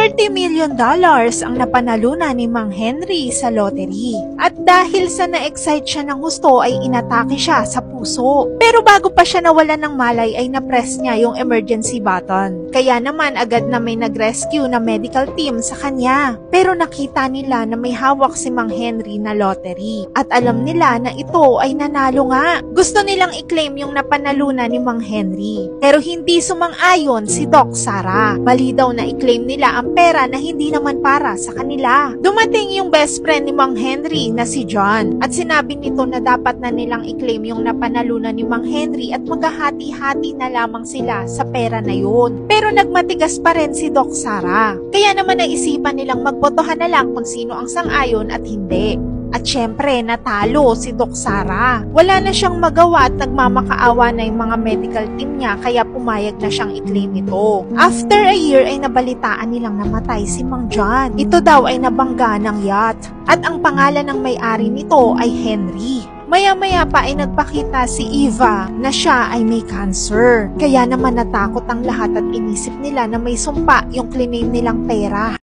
$30 million ang napanalunan ni Mang Henry sa lottery. At dahil sa na-excite siya ng gusto ay inatake siya sa puso. Pero bago pa siya nawalan ng malay ay na-press niya yung emergency button. Kaya naman agad na may nag-rescue na medical team sa kanya. Pero nakita nila na may hawak si Mang Henry na lottery. At alam nila na ito ay nanalo nga. Gusto nilang i-claim yung napanalunan ni Mang Henry. Pero hindi sumang-ayon si Doc Sara. Mali daw na i-claim nila ang pera na hindi naman para sa kanila. Dumating yung best friend ni Mang Henry na si John at sinabi nito na dapat na nilang i-claim yung napanalunan ni Mang Henry at maghahati-hati na lamang sila sa pera na yun. Pero nagmatigas pa rin si Doc Sara. Kaya naman naisipan nilang magbotohan na lang kung sino ang sang-ayon at hindi. At syempre, natalo si Doc Sara. Wala na siyang magawa at nagmamakaawa na yung mga medical team niya kaya pumayag na siyang i-claim ito. After a year ay nabalitaan nilang namatay si Mang John. Ito daw ay nabangga ng yacht. At ang pangalan ng may-ari nito ay Henry. Maya-maya pa ay nagpakita si Eva na siya ay may cancer. Kaya naman natakot ang lahat at inisip nila na may sumpa yung claim nilang pera.